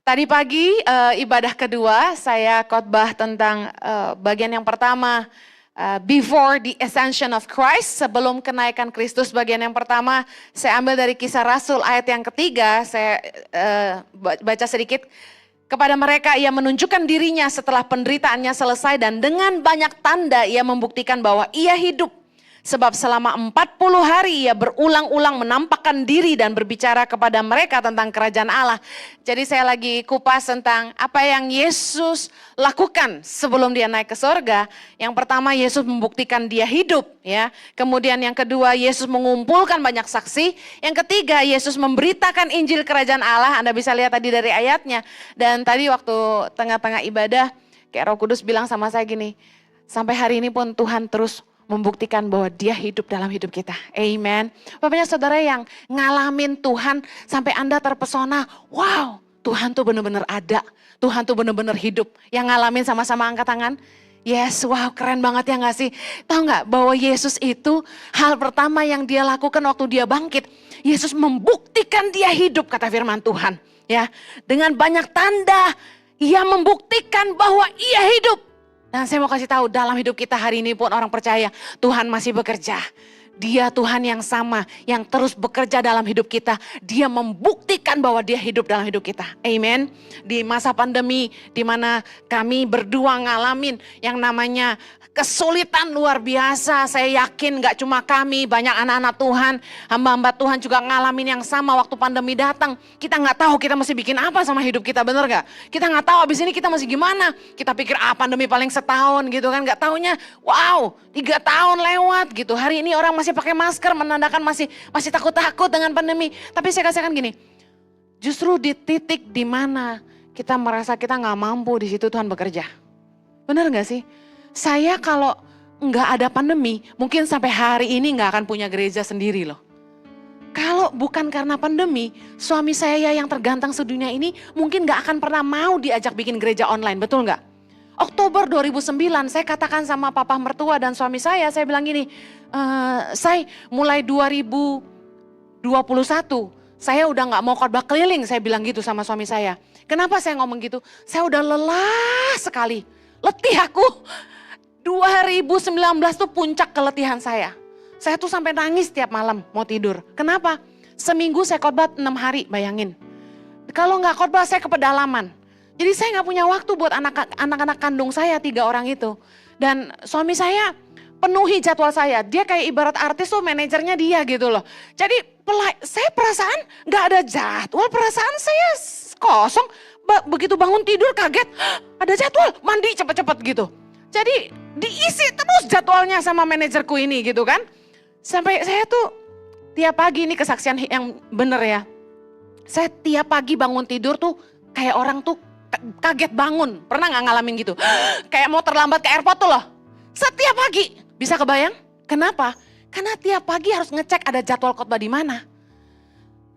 Tadi pagi ibadah kedua saya khotbah tentang bagian yang pertama, before the ascension of Christ, sebelum kenaikan Kristus. Bagian yang pertama saya ambil dari Kisah Rasul ayat yang ketiga, saya baca sedikit. Kepada mereka ia menunjukkan dirinya setelah penderitaannya selesai dan dengan banyak tanda ia membuktikan bahwa ia hidup. Sebab selama 40 hari ia berulang-ulang menampakkan diri dan berbicara kepada mereka tentang kerajaan Allah. Jadi saya lagi kupas tentang apa yang Yesus lakukan sebelum dia naik ke surga. Yang pertama, Yesus membuktikan dia hidup, ya. Kemudian yang kedua, Yesus mengumpulkan banyak saksi. Yang ketiga, Yesus memberitakan Injil kerajaan Allah. Anda bisa lihat tadi dari ayatnya. Dan tadi waktu tengah-tengah ibadah, kayak Roh Kudus bilang sama saya gini, sampai hari ini pun Tuhan terus membuktikan bahwa dia hidup dalam hidup kita. Amen. Bapaknya saudara yang ngalamin Tuhan sampai Anda terpesona. Wow, Tuhan tuh benar-benar ada. Tuhan tuh benar-benar hidup. Yang ngalamin sama-sama angkat tangan. Yes, wow, keren banget ya gak sih? Tahu gak bahwa Yesus itu hal pertama yang dia lakukan waktu dia bangkit. Yesus membuktikan dia hidup, kata firman Tuhan. Ya, dengan banyak tanda ia membuktikan bahwa ia hidup. Dan saya mau kasih tahu, dalam hidup kita hari ini pun orang percaya Tuhan masih bekerja. Dia Tuhan yang sama, yang terus bekerja dalam hidup kita. Dia membuktikan bahwa dia hidup dalam hidup kita. Amen. Di masa pandemi, di mana kami berdua ngalamin yang namanya kesulitan luar biasa. Saya yakin gak cuma kami, banyak anak-anak Tuhan, hamba-hamba Tuhan juga ngalamin yang sama waktu pandemi datang. Kita gak tahu kita mesti bikin apa sama hidup kita, bener gak? Kita gak tahu abis ini kita mesti gimana. Kita pikir pandemi paling setahun gitu kan. Gak taunya, wow, 3 tahun lewat gitu. Hari ini orang masih pakai masker, menandakan masih takut-takut dengan pandemi. Tapi saya katakan gini, justru di titik di mana kita merasa kita gak mampu, di situ Tuhan bekerja. Benar gak sih? Saya kalau nggak ada pandemi, mungkin sampai hari ini nggak akan punya gereja sendiri loh. Kalau bukan karena pandemi, suami saya yang tergantang sedunia ini mungkin nggak akan pernah mau diajak bikin gereja online, betul nggak? Oktober 2009 saya katakan sama papa mertua dan suami saya bilang gini, saya mulai 2021, saya udah nggak mau khotbah keliling, saya bilang gitu sama suami saya. Kenapa saya ngomong gitu? Saya udah lelah sekali, letih aku. 2019 tuh puncak keletihan saya. Saya tuh sampai nangis tiap malam mau tidur. Kenapa? Seminggu saya khotbah 6 hari, bayangin. Kalau nggak khotbah saya ke pedalaman. Jadi saya nggak punya waktu buat anak-anak kandung saya 3 orang itu. Dan suami saya penuhi jadwal saya. Dia kayak ibarat artis tuh, manajernya dia gitu loh. Jadi saya perasaan nggak ada jadwal, perasaan saya kosong. Begitu bangun tidur kaget, ada jadwal, mandi cepet-cepet gitu. Jadi diisi terus jadwalnya sama manajerku ini gitu kan. Sampai saya tuh tiap pagi, ini kesaksian yang bener ya. Saya tiap pagi bangun tidur tuh kayak orang tuh kaget bangun. Pernah gak ngalamin gitu? Kayak mau terlambat ke airport tuh loh. Setiap pagi, bisa kebayang? Kenapa? Karena tiap pagi harus ngecek ada jadwal khotbah di mana.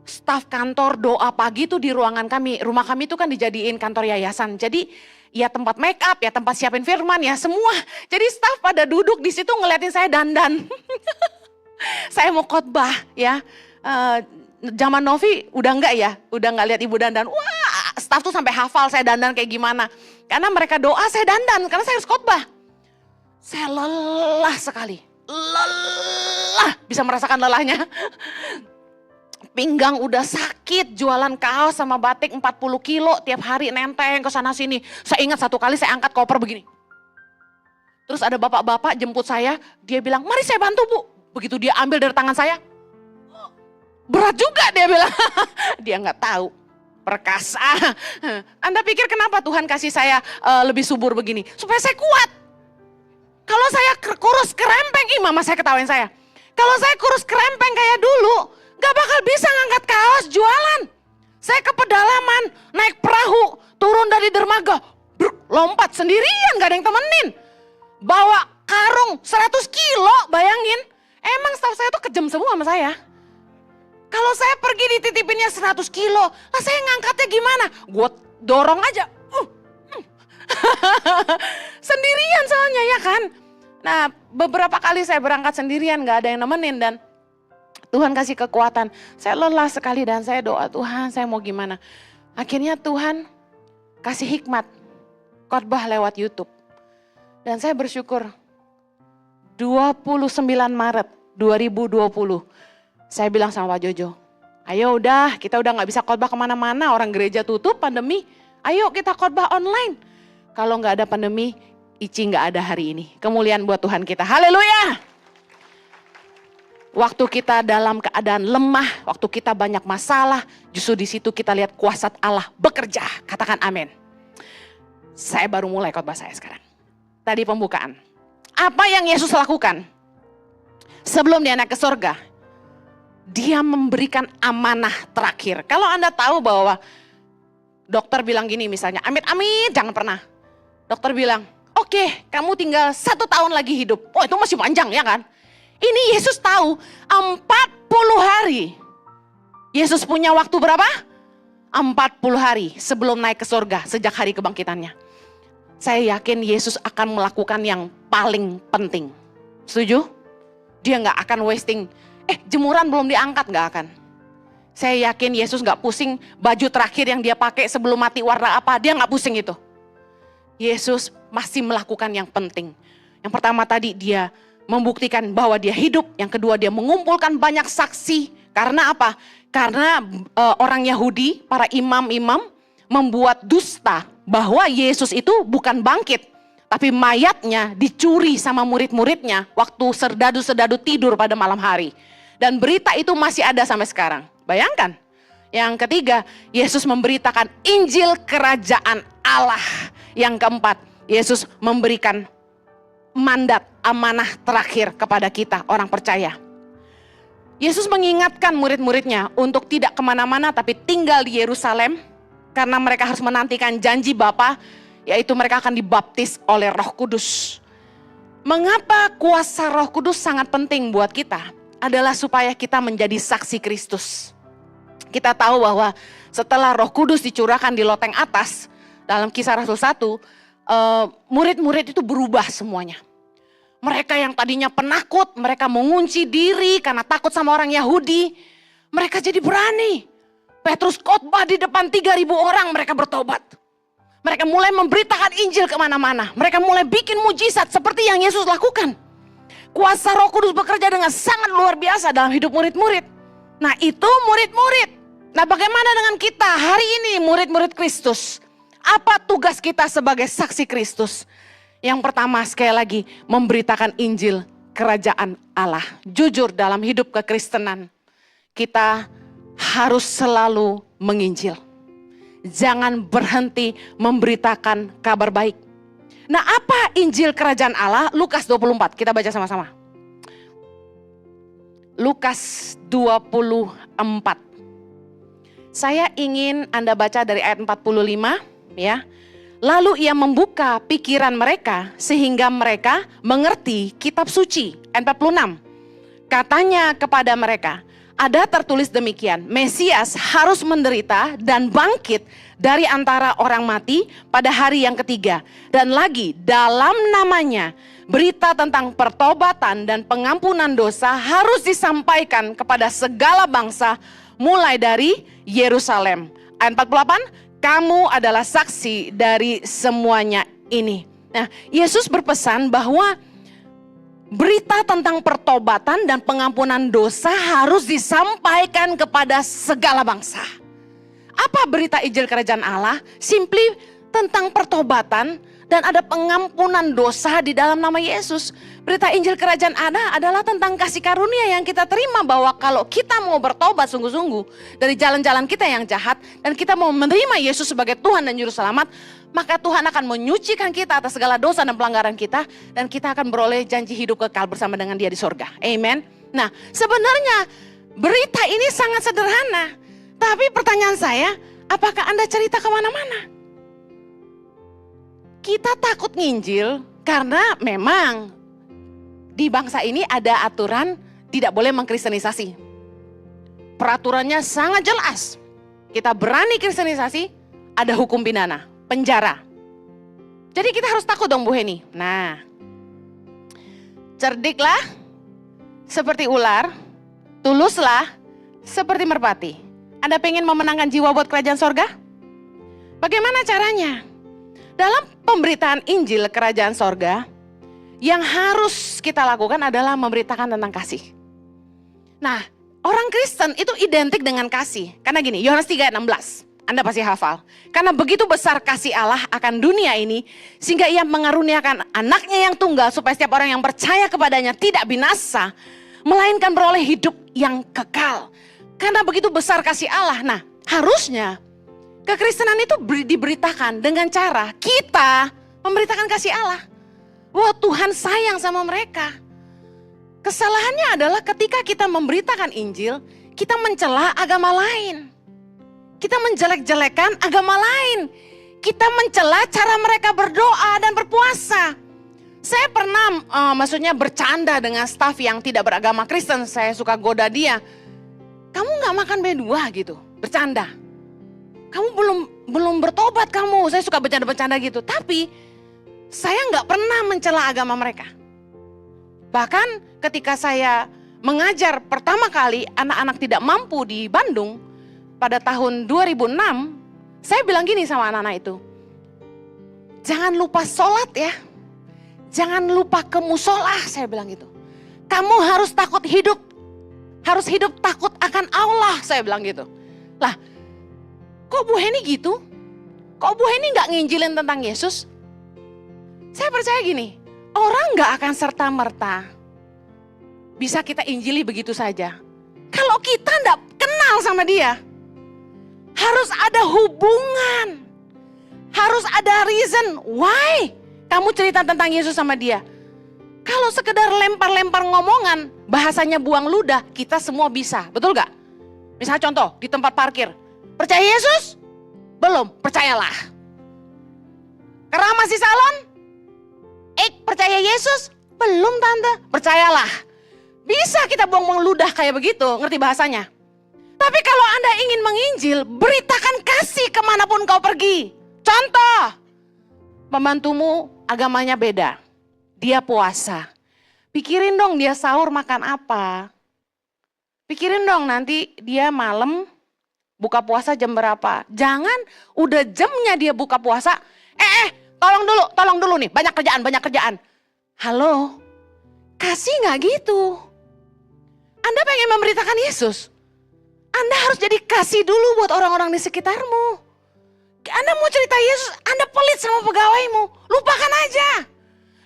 Staf kantor doa pagi tuh di ruangan kami. Rumah kami tuh kan dijadiin kantor yayasan. Jadi ya tempat make up, ya tempat siapin firman, ya semua. Jadi staf pada duduk di situ ngeliatin saya dandan. Saya mau khotbah ya. Zaman Novi udah enggak ya, udah enggak lihat ibu dandan. Wah, staf tuh sampai hafal saya dandan kayak gimana. Karena mereka doa saya dandan, karena saya harus khotbah. Saya lelah sekali, lelah, bisa merasakan lelahnya. Pinggang udah sakit, jualan kaos sama batik 40 kilo tiap hari nenteng ke sana sini. Saya ingat satu kali saya angkat koper begini. Terus ada bapak-bapak jemput saya, dia bilang, "Mari saya bantu, Bu." Begitu dia ambil dari tangan saya, berat juga dia bilang. Dia nggak tahu, perkasa. Anda pikir kenapa Tuhan kasih saya lebih subur begini? Supaya saya kuat. Kalau saya kurus kerempeng, mama saya ketawain saya. Kalau saya kurus kerempeng kayak dulu, gak bakal bisa ngangkat kaos jualan. Saya ke pedalaman, naik perahu, turun dari dermaga, lompat sendirian, gak ada yang temenin. Bawa karung 100 kilo, bayangin. Emang staf saya tuh kejam semua sama saya. Kalau saya pergi dititipinnya 100 kilo, lah saya ngangkatnya gimana? Gue dorong aja. Sendirian soalnya ya kan. Nah beberapa kali saya berangkat sendirian, gak ada yang nemenin dan Tuhan kasih kekuatan. Saya lelah sekali dan saya doa, Tuhan saya mau gimana. Akhirnya Tuhan kasih hikmat, khotbah lewat YouTube. Dan saya bersyukur 29 Maret 2020 saya bilang sama Pak Jojo, ayo udah kita udah gak bisa khotbah kemana-mana, orang gereja tutup pandemi, ayo kita khotbah online. Kalau gak ada pandemi, Ici gak ada hari ini. Kemuliaan buat Tuhan kita, haleluya. Waktu kita dalam keadaan lemah, waktu kita banyak masalah, justru di situ kita lihat kuasa Allah bekerja. Katakan amin. Saya baru mulai khotbah saya sekarang. Tadi pembukaan. Apa yang Yesus lakukan? Sebelum dia naik ke surga, dia memberikan amanah terakhir. Kalau Anda tahu bahwa dokter bilang gini misalnya, amit-amit jangan pernah. Dokter bilang, oke, kamu tinggal 1 tahun lagi hidup. Oh itu masih panjang ya kan? Ini Yesus tahu 40 hari. Yesus punya waktu berapa? 40 hari sebelum naik ke surga sejak hari kebangkitannya. Saya yakin Yesus akan melakukan yang paling penting. Setuju? Dia gak akan wasting. Jemuran belum diangkat, gak akan. Saya yakin Yesus gak pusing baju terakhir yang dia pakai sebelum mati warna apa. Dia gak pusing itu. Yesus masih melakukan yang penting. Yang pertama tadi dia membuktikan bahwa dia hidup. Yang kedua dia mengumpulkan banyak saksi. Karena apa? Karena orang Yahudi, para imam-imam membuat dusta bahwa Yesus itu bukan bangkit. Tapi mayatnya dicuri sama murid-muridnya waktu serdadu-serdadu tidur pada malam hari. Dan berita itu masih ada sampai sekarang. Bayangkan. Yang ketiga, Yesus memberitakan Injil Kerajaan Allah. Yang keempat, Yesus memberikan mandat, amanah terakhir kepada kita, orang percaya. Yesus mengingatkan murid-muridnya untuk tidak kemana-mana tapi tinggal di Yerusalem. Karena mereka harus menantikan janji Bapa, yaitu mereka akan dibaptis oleh Roh Kudus. Mengapa kuasa Roh Kudus sangat penting buat kita? Adalah supaya kita menjadi saksi Kristus. Kita tahu bahwa setelah Roh Kudus dicurahkan di loteng atas, dalam Kisah Rasul 1, murid-murid itu berubah semuanya. Mereka yang tadinya penakut, mereka mengunci diri karena takut sama orang Yahudi. Mereka jadi berani. Petrus khotbah di depan 3.000 orang, mereka bertobat. Mereka mulai memberitakan Injil kemana-mana. Mereka mulai bikin mujizat seperti yang Yesus lakukan. Kuasa Roh Kudus bekerja dengan sangat luar biasa dalam hidup murid-murid. Nah itu murid-murid. Nah bagaimana dengan kita hari ini murid-murid Kristus? Apa tugas kita sebagai saksi Kristus? Yang pertama sekali lagi memberitakan Injil Kerajaan Allah. Jujur dalam hidup kekristenan kita harus selalu menginjil. Jangan berhenti memberitakan kabar baik. Nah apa Injil Kerajaan Allah? Lukas 24, kita baca sama-sama. Lukas 24. Saya ingin Anda baca dari ayat 45 ya. Lalu ia membuka pikiran mereka sehingga mereka mengerti kitab suci. Ayat 46. Katanya kepada mereka, ada tertulis demikian, Mesias harus menderita dan bangkit dari antara orang mati pada hari yang ketiga. Dan lagi dalam namanya berita tentang pertobatan dan pengampunan dosa harus disampaikan kepada segala bangsa mulai dari Yerusalem. Ayat 48, kamu adalah saksi dari semuanya ini. Nah, Yesus berpesan bahwa berita tentang pertobatan dan pengampunan dosa harus disampaikan kepada segala bangsa. Apa berita Injil Kerajaan Allah? Simply tentang pertobatan dan ada pengampunan dosa di dalam nama Yesus. Berita Injil Kerajaan Allah adalah tentang kasih karunia yang kita terima, bahwa kalau kita mau bertobat sungguh-sungguh dari jalan-jalan kita yang jahat dan kita mau menerima Yesus sebagai Tuhan dan Juru Selamat, maka Tuhan akan menyucikan kita atas segala dosa dan pelanggaran kita, dan kita akan beroleh janji hidup kekal bersama dengan Dia di sorga. Amen. Nah, sebenarnya berita ini sangat sederhana, tapi pertanyaan saya, apakah Anda cerita kemana-mana? Kita takut nginjil karena memang di bangsa ini ada aturan tidak boleh mengkristenisasi. Peraturannya sangat jelas. Kita berani kristenisasi, ada hukum pidana, penjara. Jadi kita harus takut dong Bu Heni. Nah, cerdiklah seperti ular, tuluslah seperti merpati. Anda pengen memenangkan jiwa buat kerajaan sorga? Bagaimana caranya? Dalam pemberitaan Injil Kerajaan Sorga, yang harus kita lakukan adalah memberitakan tentang kasih. Nah, orang Kristen itu identik dengan kasih. Karena gini, Yohanes 3:16, Anda pasti hafal. Karena begitu besar kasih Allah akan dunia ini, sehingga ia mengaruniakan anaknya yang tunggal, supaya setiap orang yang percaya kepadanya tidak binasa, melainkan beroleh hidup yang kekal. Karena begitu besar kasih Allah. Nah, harusnya kekristenan itu diberitakan dengan cara kita memberitakan kasih Allah. Wah, Tuhan sayang sama mereka. Kesalahannya adalah ketika kita memberitakan Injil, kita mencela agama lain. Kita menjelek-jelekan agama lain. Kita mencela cara mereka berdoa dan berpuasa. Saya pernah maksudnya bercanda dengan staf yang tidak beragama Kristen. Saya suka goda dia. Kamu gak makan B2 gitu, bercanda. Kamu belum bertobat kamu. Saya suka bercanda-bercanda gitu. Tapi saya gak pernah mencela agama mereka. Bahkan ketika saya mengajar pertama kali anak-anak tidak mampu di Bandung pada tahun 2006, saya bilang gini sama anak-anak itu. Jangan lupa sholat ya. Jangan lupa ke musola, saya bilang gitu. Kamu harus takut hidup. Harus hidup takut akan Allah, saya bilang gitu. Lah, kok Bu Heni gitu? Kok Bu Heni gak nginjilin tentang Yesus? Saya percaya gini, orang gak akan serta-merta bisa kita injili begitu saja. Kalau kita gak kenal sama dia, harus ada hubungan. Harus ada reason why kamu cerita tentang Yesus sama dia. Kalau sekedar lempar-lempar ngomongan, bahasanya buang ludah, kita semua bisa. Betul gak? Misalnya contoh, di tempat parkir. Percaya Yesus? Belum, percayalah. Keramah si salon? Percaya Yesus? Belum tante, percayalah. Bisa kita buang-buang ludah kayak begitu, ngerti bahasanya. Tapi kalau Anda ingin menginjil, beritakan kasih kemanapun kau pergi. Contoh, pembantumu agamanya beda. Dia puasa. Pikirin dong dia sahur makan apa. Pikirin dong nanti dia malam buka puasa jam berapa. Jangan udah jamnya dia buka puasa. Tolong dulu nih, banyak kerjaan. Halo, kasih gak gitu. Anda pengen memberitakan Yesus. Anda harus jadi kasih dulu buat orang-orang di sekitarmu. Anda mau cerita Yesus, Anda pelit sama pegawaimu. Lupakan aja.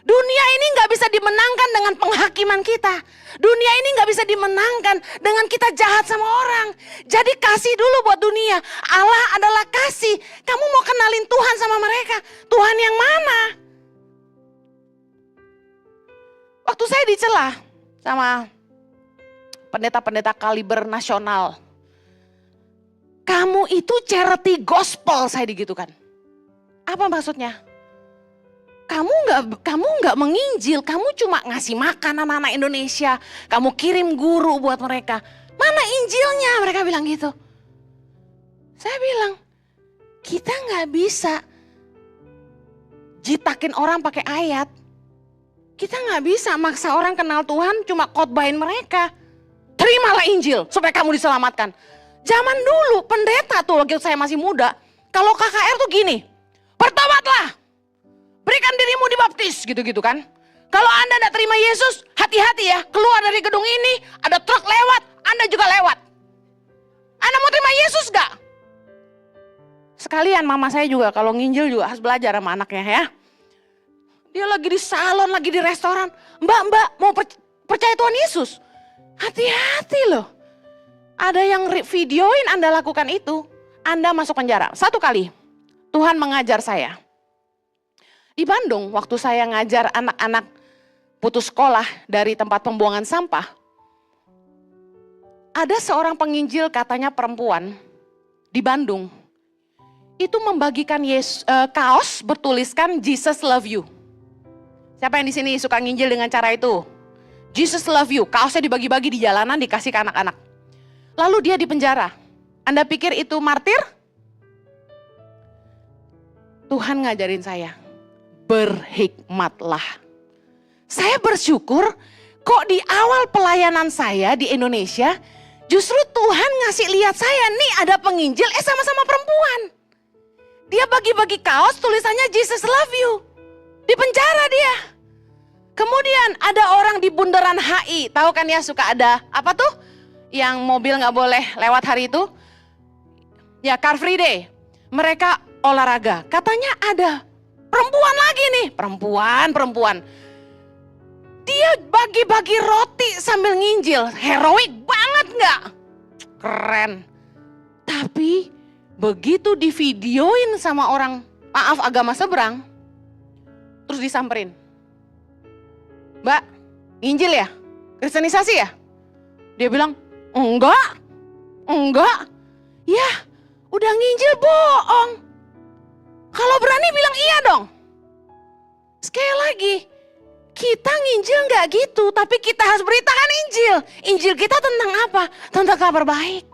Dunia ini gak bisa dimenangkan dengan penghakiman kita. Dunia ini gak bisa dimenangkan dengan kita jahat sama orang. Jadi kasih dulu buat dunia. Allah adalah kasih. Kamu mau kenalin Tuhan sama mereka. Tuhan yang mana? Waktu saya dicela sama pendeta-pendeta kaliber nasional. Kamu itu charity gospel, saya digitukan. Apa maksudnya? Kamu nggak menginjil, kamu cuma ngasih makan anak-anak Indonesia, kamu kirim guru buat mereka. Mana injilnya? Mereka bilang gitu. Saya bilang, kita nggak bisa jitakin orang pakai ayat. Kita nggak bisa maksa orang kenal Tuhan cuma khotbahin mereka. Terimalah Injil supaya kamu diselamatkan. Zaman dulu pendeta tuh waktu saya masih muda, kalau KKR tuh gini, bertobatlah, berikan dirimu dibaptis, gitu-gitu kan. Kalau Anda tidak terima Yesus, hati-hati ya, keluar dari gedung ini, ada truk lewat, Anda juga lewat. Anda mau terima Yesus gak? Sekalian mama saya juga kalau nginjil juga harus belajar sama anaknya ya. Dia lagi di salon, lagi di restoran, mbak mau percaya Tuhan Yesus. Hati-hati loh. Ada yang videoin Anda lakukan itu, Anda masuk penjara. Satu kali Tuhan mengajar saya. Di Bandung waktu saya ngajar anak-anak putus sekolah dari tempat pembuangan sampah. Ada seorang penginjil katanya perempuan di Bandung. Itu membagikan kaos bertuliskan Jesus love you. Siapa yang di sini suka nginjil dengan cara itu? Jesus love you, kaosnya dibagi-bagi di jalanan dikasih ke anak-anak. Lalu dia di penjara. Anda pikir itu martir? Tuhan ngajarin saya, berhikmatlah. Saya bersyukur kok di awal pelayanan saya di Indonesia, justru Tuhan ngasih lihat saya, nih ada penginjil, sama-sama perempuan. Dia bagi-bagi kaos tulisannya Jesus love you. Di penjara dia. Kemudian ada orang di bundaran HI. Tahu kan ya suka ada apa tuh? Yang mobil gak boleh lewat hari itu. Ya Car Free Day. Mereka olahraga. Katanya ada perempuan lagi nih. Perempuan. Dia bagi-bagi roti sambil nginjil. Heroik banget gak? Keren. Tapi begitu divideoin sama orang, maaf agama seberang, terus disamperin. Mbak, nginjil ya? Kristenisasi ya? Dia bilang, enggak. Ya, udah nginjil bohong. Kalau berani bilang iya dong. Sekali lagi, kita nginjil nggak gitu, tapi kita harus beritakan Injil. Injil kita tentang apa? Tentang kabar baik.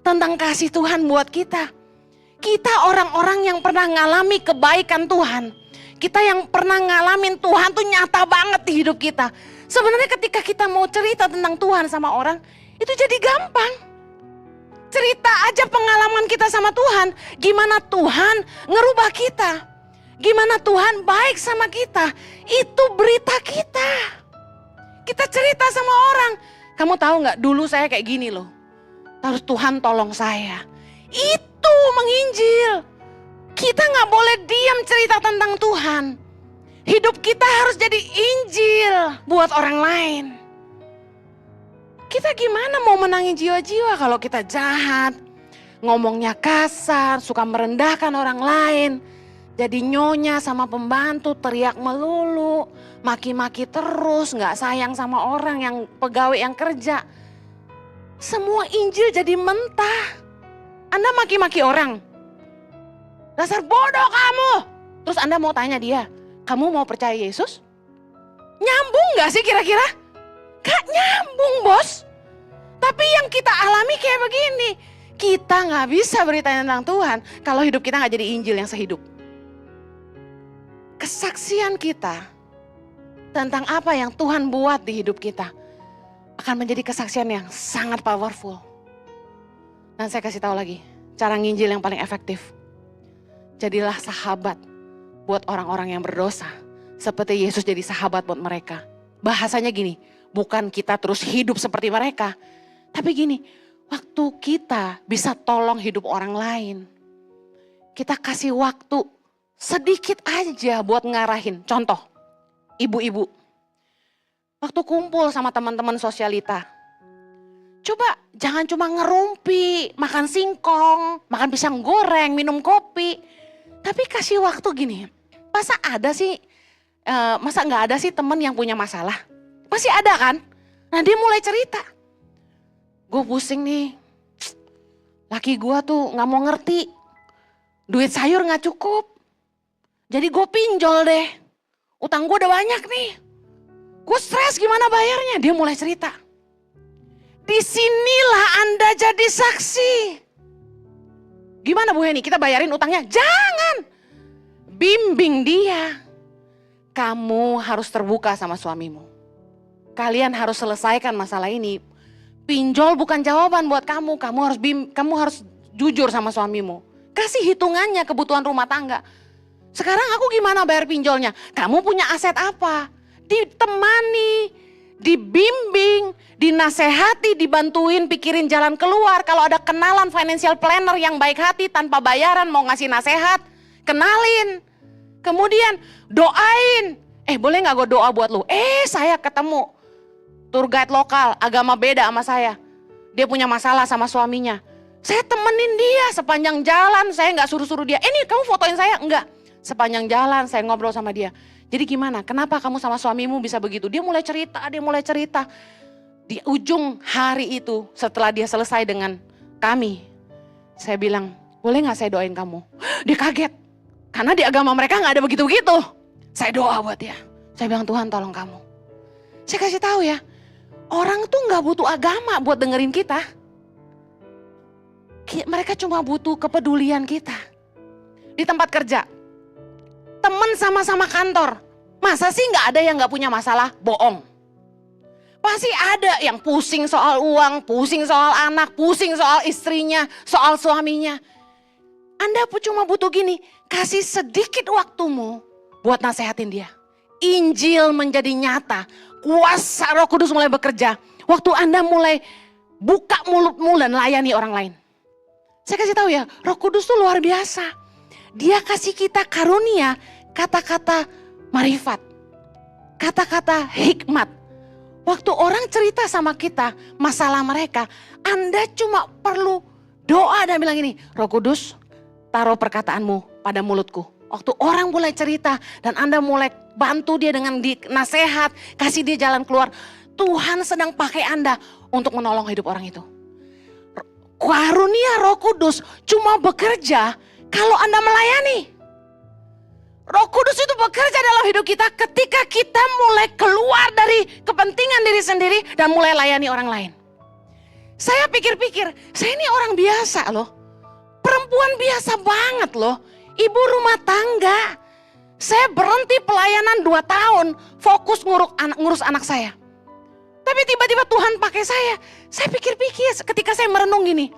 Tentang kasih Tuhan buat kita. Kita orang-orang yang pernah ngalami kebaikan Tuhan. Kita yang pernah ngalamin Tuhan tuh nyata banget di hidup kita. Sebenarnya ketika kita mau cerita tentang Tuhan sama orang, itu jadi gampang. Cerita aja pengalaman kita sama Tuhan. Gimana Tuhan ngerubah kita. Gimana Tuhan baik sama kita. Itu berita kita. Kita cerita sama orang. Kamu tahu gak, dulu saya kayak gini loh. Terus Tuhan tolong saya. Itu menginjil. Kita gak boleh diam cerita tentang Tuhan. Hidup kita harus jadi Injil buat orang lain. Kita gimana mau menangin jiwa-jiwa kalau kita jahat, ngomongnya kasar, suka merendahkan orang lain, jadi nyonya sama pembantu, teriak melulu, maki-maki terus, gak sayang sama orang yang pegawai yang kerja. Semua Injil jadi mentah. Anda maki-maki orang, dasar bodoh kamu. Terus Anda mau tanya dia, kamu mau percaya Yesus? Nyambung gak sih kira-kira? Gak nyambung bos. Tapi yang kita alami kayak begini. Kita gak bisa berita tentang Tuhan kalau hidup kita gak jadi Injil yang sehidup. Kesaksian kita tentang apa yang Tuhan buat di hidup kita akan menjadi kesaksian yang sangat powerful. Dan saya kasih tahu lagi, cara nginjil yang paling efektif. Jadilah sahabat buat orang-orang yang berdosa. Seperti Yesus jadi sahabat buat mereka. Bahasanya gini, bukan kita terus hidup seperti mereka. Tapi gini, waktu kita bisa tolong hidup orang lain. Kita kasih waktu sedikit aja buat ngarahin. Contoh, ibu-ibu. Waktu kumpul sama teman-teman sosialita. Coba jangan cuma ngerumpi, makan singkong, makan pisang goreng, minum kopi. Tapi kasih waktu gini, masa nggak ada sih teman yang punya masalah? Pasti ada kan? Nah dia mulai cerita. Gue pusing nih, laki gue tuh gak mau ngerti. Duit sayur gak cukup. Jadi gue pinjol deh. Utang gue udah banyak nih. Gue stres gimana bayarnya? Dia mulai cerita. Disinilah Anda jadi saksi. Gimana Bu Heni, kita bayarin utangnya? Jangan. Bimbing dia. Kamu harus terbuka sama suamimu. Kalian harus selesaikan masalah ini. Pinjol bukan jawaban buat kamu. Kamu harus jujur sama suamimu. Kasih hitungannya kebutuhan rumah tangga. Sekarang aku gimana bayar pinjolnya? Kamu punya aset apa? Ditemani, dibimbing, dinasehati, dibantuin pikirin jalan keluar. Kalau ada kenalan financial planner yang baik hati tanpa bayaran mau ngasih nasehat, kenalin. Kemudian doain. Boleh gak gue doa buat lu? Saya ketemu tour guide lokal, agama beda sama saya. Dia punya masalah sama suaminya. Saya temenin dia sepanjang jalan, saya gak suruh-suruh dia. Nih kamu fotoin saya? Enggak. Sepanjang jalan saya ngobrol sama dia. Jadi gimana? Kenapa kamu sama suamimu bisa begitu? Dia mulai cerita. Di ujung hari itu setelah dia selesai dengan kami, saya bilang, boleh gak saya doain kamu? Dia kaget. Karena di agama mereka gak ada begitu-begitu. Saya doa buat dia. Saya bilang, Tuhan tolong kamu. Saya kasih tahu ya, orang tuh gak butuh agama buat dengerin kita. Mereka cuma butuh kepedulian kita. Di tempat kerja, teman sama-sama kantor. Masa sih gak ada yang gak punya masalah? Bohong. Pasti ada yang pusing soal uang, pusing soal anak, pusing soal istrinya, soal suaminya. Anda cuma butuh gini, kasih sedikit waktumu buat nasehatin dia. Injil menjadi nyata, kuasa Roh Kudus mulai bekerja. Waktu Anda mulai buka mulutmu dan layani orang lain. Saya kasih tahu ya, Roh Kudus tuh luar biasa. Dia kasih kita karunia, kata-kata marifat, kata-kata hikmat. Waktu orang cerita sama kita masalah mereka, Anda cuma perlu doa dan bilang ini, Roh Kudus taruh perkataanmu pada mulutku. Waktu orang mulai cerita dan Anda mulai bantu dia dengan nasihat, kasih dia jalan keluar. Tuhan sedang pakai Anda untuk menolong hidup orang itu. Karunia Roh Kudus cuma bekerja kalau Anda melayani. Roh Kudus itu bekerja dalam hidup kita ketika kita mulai keluar dari kepentingan diri sendiri dan mulai layani orang lain. Saya pikir-pikir, saya ini orang biasa loh. Perempuan biasa banget loh. Ibu rumah tangga. Saya berhenti pelayanan 2 tahun, fokus ngurus anak saya. Tapi tiba-tiba Tuhan pakai saya. Saya pikir-pikir ketika saya merenung gini.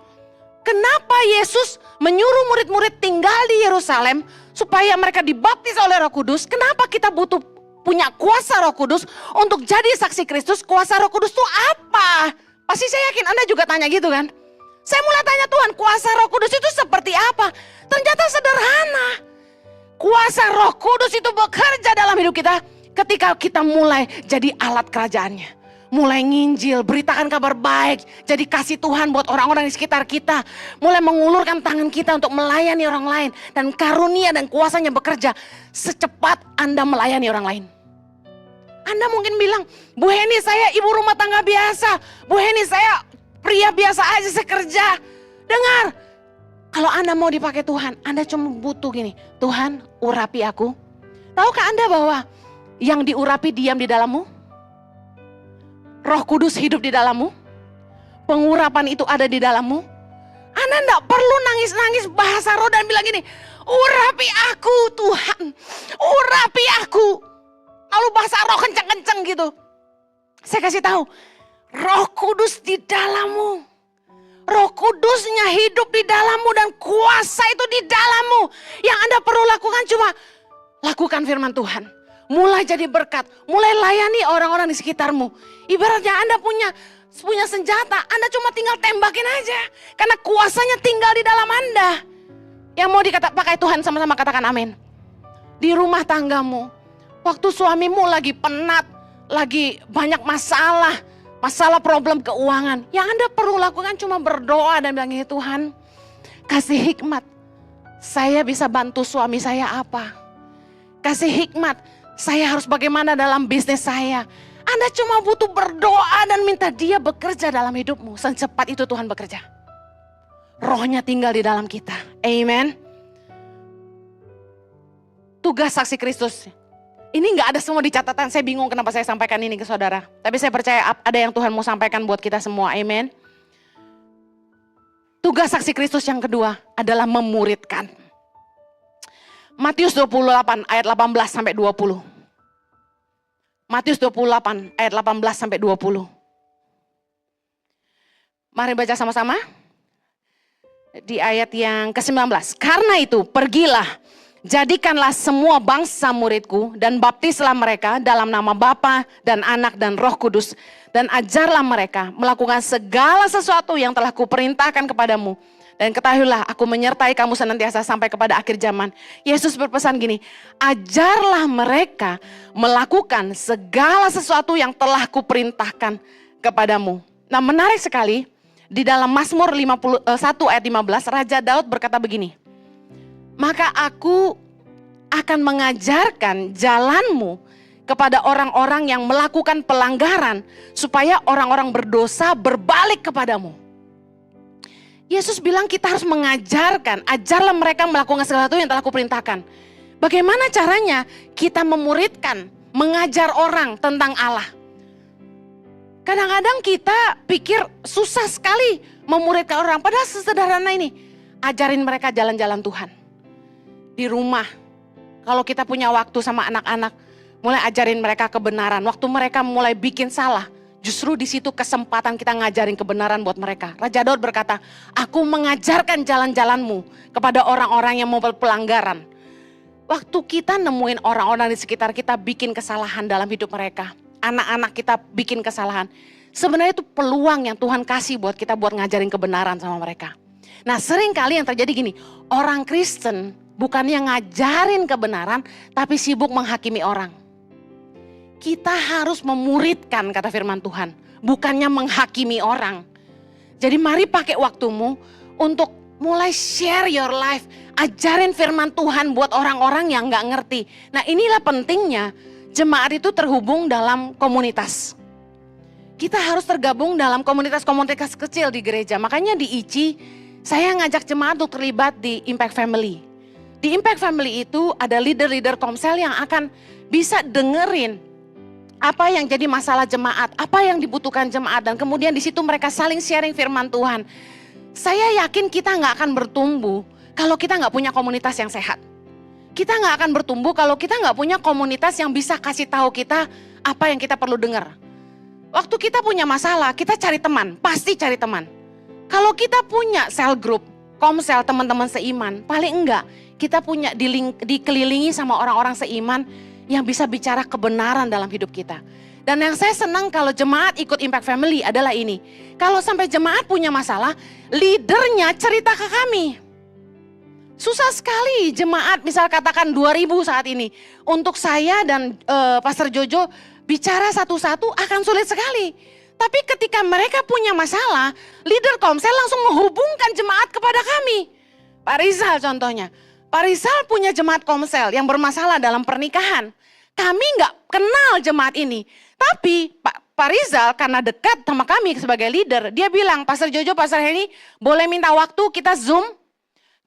Kenapa Yesus menyuruh murid-murid tinggal di Yerusalem supaya mereka dibaptis oleh Roh Kudus? Kenapa kita butuh punya kuasa Roh Kudus untuk jadi saksi Kristus? Kuasa Roh Kudus itu apa? Pasti saya yakin Anda juga tanya gitu kan? Saya mulai tanya Tuhan, kuasa Roh Kudus itu seperti apa? Ternyata sederhana. Kuasa Roh Kudus itu bekerja dalam hidup kita ketika kita mulai jadi alat kerajaannya. Mulai nginjil, beritakan kabar baik, jadi kasih Tuhan buat orang-orang di sekitar kita. Mulai mengulurkan tangan kita untuk melayani orang lain. Dan karunia dan kuasanya bekerja secepat Anda melayani orang lain. Anda mungkin bilang, Bu Heni saya ibu rumah tangga biasa. Bu Heni saya pria biasa aja saya kerja. Dengar, kalau Anda mau dipakai Tuhan, Anda cuma butuh gini. Tuhan urapi aku. Tahukah Anda bahwa yang diurapi diam di dalammu? Roh Kudus hidup di dalammu. Pengurapan itu ada di dalammu. Anda tidak perlu nangis-nangis bahasa roh dan bilang gini, urapi aku Tuhan, urapi aku. Lalu bahasa roh kenceng-kenceng gitu. Saya kasih tahu, Roh Kudus di dalammu. Roh Kudusnya hidup di dalammu dan kuasa itu di dalammu. Yang Anda perlu lakukan cuma lakukan firman Tuhan. Mulai jadi berkat, mulai layani orang-orang di sekitarmu. Ibaratnya Anda punya senjata, Anda cuma tinggal tembakin aja. Karena kuasanya tinggal di dalam Anda. Yang mau pakai Tuhan sama-sama katakan amin. Di rumah tanggamu, waktu suamimu lagi penat, lagi banyak masalah problem keuangan. Yang Anda perlu lakukan cuma berdoa dan bilang, Tuhan kasih hikmat. Saya bisa bantu suami saya apa? Kasih hikmat. Saya harus bagaimana dalam bisnis saya. Anda cuma butuh berdoa dan minta dia bekerja dalam hidupmu. Secepat itu Tuhan bekerja. Rohnya tinggal di dalam kita. Amen. Tugas saksi Kristus. Ini gak ada semua di catatan. Saya bingung kenapa saya sampaikan ini ke saudara. Tapi saya percaya ada yang Tuhan mau sampaikan buat kita semua. Amen. Tugas saksi Kristus yang kedua adalah memuridkan. Matius 28 ayat 18 sampai 20. Matius 28 ayat 18 sampai 20. Mari baca sama-sama. Di ayat yang ke-19. Karena itu pergilah, jadikanlah semua bangsa muridku dan baptislah mereka dalam nama Bapa dan Anak dan Roh Kudus. Dan ajarlah mereka melakukan segala sesuatu yang telah kuperintahkan kepadamu. Dan ketahuilah aku menyertai kamu senantiasa sampai kepada akhir zaman. Yesus berpesan gini, ajarlah mereka melakukan segala sesuatu yang telah kuperintahkan kepadamu. Nah menarik sekali, di dalam Mazmur 51 ayat 15, Raja Daud berkata begini, maka aku akan mengajarkan jalanmu kepada orang-orang yang melakukan pelanggaran, supaya orang-orang berdosa berbalik kepadamu. Yesus bilang kita harus mengajarkan, ajarlah mereka melakukan segala sesuatu yang telah kuperintahkan. Bagaimana caranya kita memuridkan, mengajar orang tentang Allah? Kadang-kadang kita pikir susah sekali memuridkan orang, padahal sesederhana ini. Ajarin mereka jalan-jalan Tuhan. Di rumah, kalau kita punya waktu sama anak-anak, mulai ajarin mereka kebenaran. Waktu mereka mulai bikin salah, Justru di situ kesempatan kita ngajarin kebenaran buat mereka. Raja Daud berkata, aku mengajarkan jalan-jalanmu kepada orang-orang yang mau pelanggaran. Waktu kita nemuin orang-orang di sekitar kita bikin kesalahan dalam hidup mereka. Anak-anak kita bikin kesalahan. Sebenarnya itu peluang yang Tuhan kasih buat kita buat ngajarin kebenaran sama mereka. Nah sering kali yang terjadi gini, orang Kristen bukannya ngajarin kebenaran, tapi sibuk menghakimi orang. Kita harus memuridkan kata firman Tuhan, bukannya menghakimi orang. Jadi mari pakai waktumu untuk mulai share your life, ajarin firman Tuhan buat orang-orang yang gak ngerti. Nah inilah pentingnya jemaat itu terhubung dalam komunitas. Kita harus tergabung dalam komunitas-komunitas kecil di gereja. Makanya di ICI saya ngajak jemaat untuk terlibat di Impact Family. Di Impact Family itu ada leader-leader komsel yang akan bisa dengerin apa yang jadi masalah jemaat, apa yang dibutuhkan jemaat, dan kemudian di situ mereka saling sharing firman Tuhan. Saya yakin kita nggak akan bertumbuh kalau kita nggak punya komunitas yang sehat. Kita nggak akan bertumbuh kalau kita nggak punya komunitas yang bisa kasih tahu kita apa yang kita perlu dengar. Waktu kita punya masalah, kita cari teman, pasti cari teman. Kalau kita punya cell group, komsel teman-teman seiman, paling enggak kita punya dikelilingi sama orang-orang seiman yang bisa bicara kebenaran dalam hidup kita. Dan yang saya senang kalau jemaat ikut Impact Family adalah ini. Kalau sampai jemaat punya masalah, leadernya cerita ke kami. Susah sekali jemaat, misal katakan 2000 saat ini. Untuk saya dan Pastor Jojo bicara satu-satu akan sulit sekali. Tapi ketika mereka punya masalah, leader komsel langsung menghubungkan jemaat kepada kami. Pak Rizal contohnya. Pak Rizal punya jemaat komsel yang bermasalah dalam pernikahan. Kami nggak kenal jemaat ini. Tapi Pak Rizal karena dekat sama kami sebagai leader, dia bilang, Pastor Jojo, Pastor Henny, boleh minta waktu kita Zoom?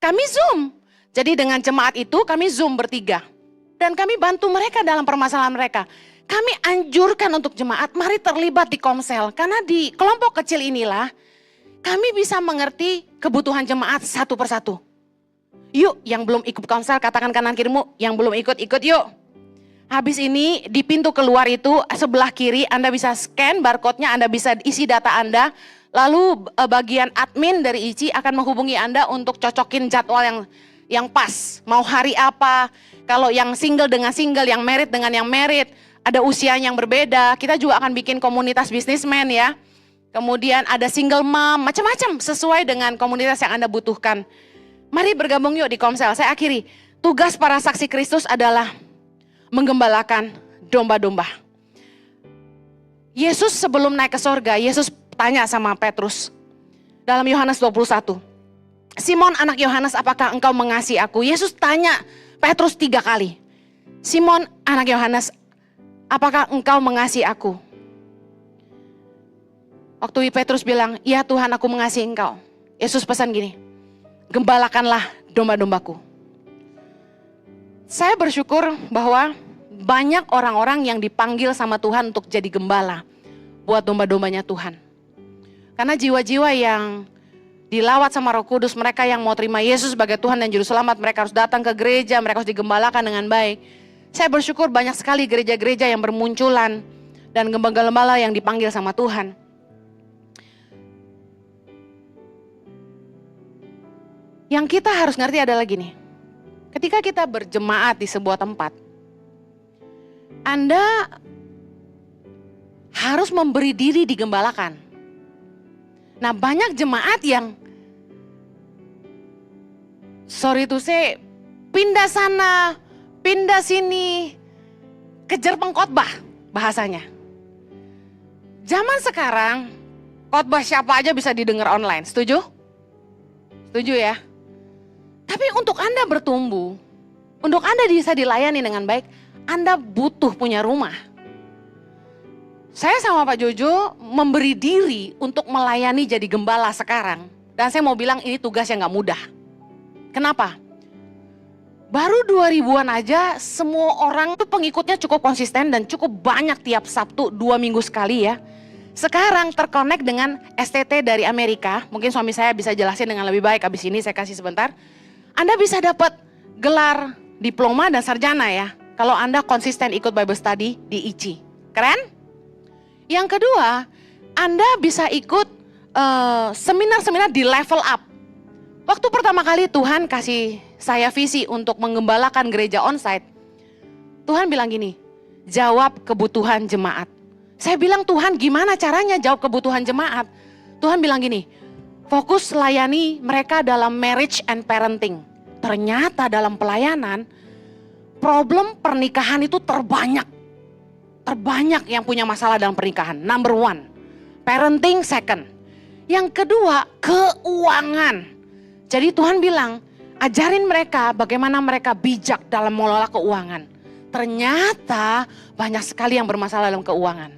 Kami Zoom. Jadi dengan jemaat itu kami Zoom bertiga. Dan kami bantu mereka dalam permasalahan mereka. Kami anjurkan untuk jemaat, mari terlibat di komsel. Karena di kelompok kecil inilah, kami bisa mengerti kebutuhan jemaat satu persatu. Yuk, yang belum ikut komsel katakan kanan kirimu, yang belum ikut yuk. Habis ini di pintu keluar itu sebelah kiri Anda bisa scan barcode-nya, Anda bisa isi data Anda. Lalu bagian admin dari ICI akan menghubungi Anda untuk cocokin jadwal yang pas. Mau hari apa, kalau yang single dengan single, yang married dengan yang married. Ada usia yang berbeda, kita juga akan bikin komunitas bisnismen ya. Kemudian ada single mom, macam-macam sesuai dengan komunitas yang Anda butuhkan. Mari bergabung yuk di komsel. Saya akhiri, tugas para saksi Kristus adalah menggembalakan domba-domba. Yesus sebelum naik ke sorga, Yesus tanya sama Petrus dalam Yohanes 21. Simon anak Yohanes, apakah engkau mengasihi aku? Yesus tanya Petrus 3 kali. Simon anak Yohanes, apakah engkau mengasihi aku? Waktu Petrus bilang, ya Tuhan aku mengasihi engkau. Yesus pesan gini, gembalakanlah domba-dombaku. Saya bersyukur bahwa banyak orang-orang yang dipanggil sama Tuhan untuk jadi gembala buat domba-dombanya Tuhan. Karena jiwa-jiwa yang dilawat sama Roh Kudus, mereka yang mau terima Yesus sebagai Tuhan dan Juru Selamat, mereka harus datang ke gereja, mereka harus digembalakan dengan baik. Saya bersyukur banyak sekali gereja-gereja yang bermunculan dan gembala-gembala yang dipanggil sama Tuhan. Yang kita harus ngerti adalah gini, ketika kita berjemaat di sebuah tempat, Anda harus memberi diri digembalakan. Nah banyak jemaat yang, sorry to say, pindah sana, pindah sini, kejar pengkhotbah bahasanya. Zaman sekarang, khotbah siapa aja bisa didengar online, setuju? Setuju ya? Tapi untuk Anda bertumbuh, untuk Anda bisa dilayani dengan baik, Anda butuh punya rumah. Saya sama Pak Jojo memberi diri untuk melayani jadi gembala sekarang. Dan saya mau bilang ini tugas yang gak mudah. Kenapa? Baru 2000-an aja semua orang tuh pengikutnya cukup konsisten dan cukup banyak tiap Sabtu 2 minggu sekali ya. Sekarang terkonek dengan STT dari Amerika, mungkin suami saya bisa jelasin dengan lebih baik, abis ini saya kasih sebentar. Anda bisa dapat gelar diploma dan sarjana ya, kalau Anda konsisten ikut Bible study di ICI. Keren? Yang kedua, Anda bisa ikut seminar-seminar di level up. Waktu pertama kali Tuhan kasih saya visi untuk menggembalakan gereja onsite, Tuhan bilang gini, jawab kebutuhan jemaat. Saya bilang, Tuhan gimana caranya jawab kebutuhan jemaat? Tuhan bilang gini, fokus layani mereka dalam marriage and parenting. Ternyata dalam pelayanan, problem pernikahan itu terbanyak. Terbanyak yang punya masalah dalam pernikahan. Number one, parenting second. Yang kedua, keuangan. Jadi Tuhan bilang, ajarin mereka bagaimana mereka bijak dalam mengelola keuangan. Ternyata banyak sekali yang bermasalah dalam keuangan.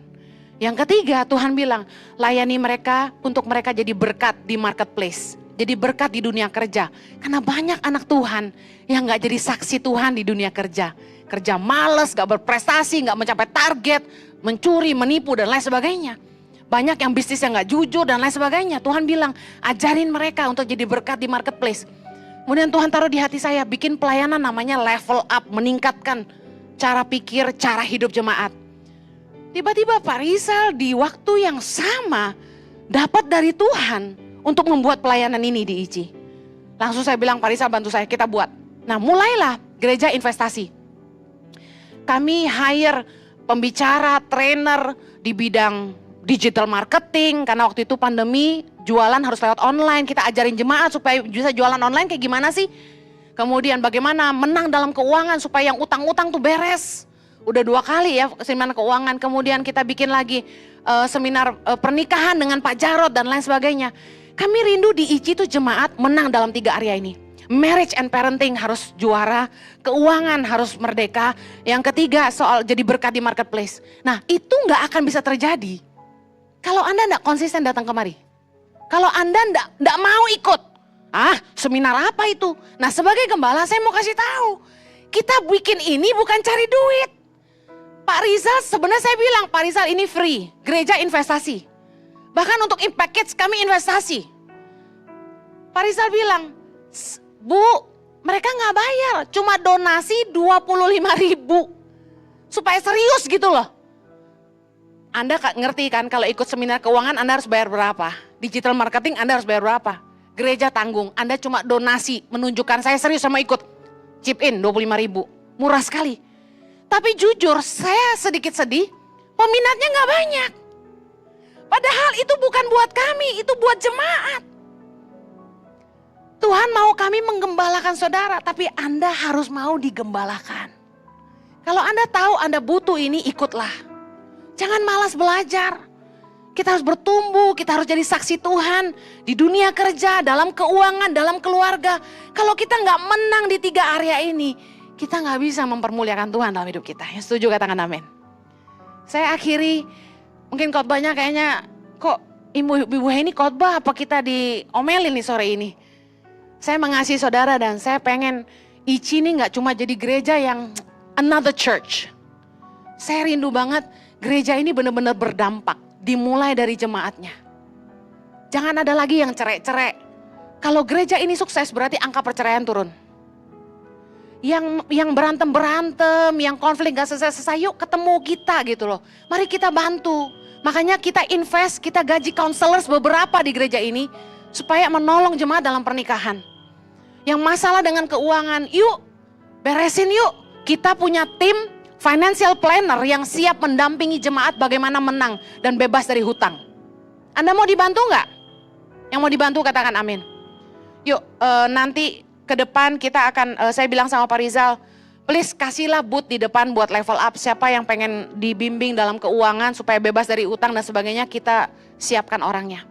Yang ketiga, Tuhan bilang, layani mereka untuk mereka jadi berkat di marketplace. Jadi berkat di dunia kerja. Karena banyak anak Tuhan yang gak jadi saksi Tuhan di dunia kerja. Kerja males, gak berprestasi, gak mencapai target, mencuri, menipu dan lain sebagainya. Banyak yang bisnisnya gak jujur dan lain sebagainya. Tuhan bilang, ajarin mereka untuk jadi berkat di marketplace. Kemudian Tuhan taruh di hati saya, bikin pelayanan namanya level up, meningkatkan cara pikir, cara hidup jemaat. Tiba-tiba Pak Rizal di waktu yang sama dapat dari Tuhan untuk membuat pelayanan ini di ICI. Langsung saya bilang, Pak Rizal bantu saya, kita buat. Nah mulailah gereja investasi. Kami hire pembicara, trainer di bidang digital marketing. Karena waktu itu pandemi, jualan harus lewat online. Kita ajarin jemaat supaya bisa jualan online kayak gimana sih. Kemudian bagaimana menang dalam keuangan supaya yang utang-utang tuh beres. Udah 2 kali ya seminar keuangan. Kemudian kita bikin lagi seminar pernikahan dengan Pak Jarod dan lain sebagainya. Kami rindu di ICI tuh jemaat menang dalam 3 area ini. Marriage and parenting harus juara, keuangan harus merdeka. Yang ketiga soal jadi berkat di marketplace. Nah itu gak akan bisa terjadi kalau Anda gak konsisten datang kemari. Kalau Anda gak mau ikut. Seminar apa itu? Nah sebagai gembala saya mau kasih tahu. Kita bikin ini bukan cari duit. Pak Rizal sebenarnya saya bilang, Pak Rizal ini free. Gereja investasi. Bahkan untuk impact kids kami investasi. Pak Rizal bilang, Bu mereka gak bayar. Cuma donasi 25.000. Supaya serius gitu loh. Anda ngerti kan kalau ikut seminar keuangan Anda harus bayar berapa? Digital marketing Anda harus bayar berapa? Gereja tanggung, Anda cuma donasi menunjukkan saya serius sama ikut. Chip in 25.000, murah sekali. Tapi jujur saya sedikit sedih, peminatnya gak banyak. Padahal itu bukan buat kami, itu buat jemaat. Tuhan mau kami menggembalakan saudara, tapi Anda harus mau digembalakan. Kalau Anda tahu Anda butuh ini, ikutlah. Jangan malas belajar. Kita harus bertumbuh, kita harus jadi saksi Tuhan di dunia kerja, dalam keuangan, dalam keluarga. Kalau kita nggak menang di 3 area ini, kita nggak bisa mempermuliakan Tuhan dalam hidup kita. Yang setuju katakan amin. Saya akhiri, mungkin khotbahnya kayaknya, kok Ibu Heni khotbah apa kita diomelin nih sore ini. Saya mengasihi saudara dan saya pengen ICI ini nggak cuma jadi gereja yang another church. Saya rindu banget gereja ini benar-benar berdampak. Dimulai dari jemaatnya. Jangan ada lagi yang cerai-cerai. Kalau gereja ini sukses berarti angka perceraian turun. Yang berantem-berantem, yang konflik gak selesai-selesai, yuk ketemu kita gitu loh. Mari kita bantu. Makanya kita invest, kita gaji counselors beberapa di gereja ini. Supaya menolong jemaat dalam pernikahan. Yang masalah dengan keuangan, yuk beresin yuk. Kita punya tim financial planner yang siap mendampingi jemaat bagaimana menang dan bebas dari hutang. Anda mau dibantu nggak? Yang mau dibantu katakan amin. Yuk nanti ke depan kita akan, saya bilang sama Pak Rizal, please kasihlah booth di depan buat level up. Siapa yang pengen dibimbing dalam keuangan supaya bebas dari hutang dan sebagainya, kita siapkan orangnya.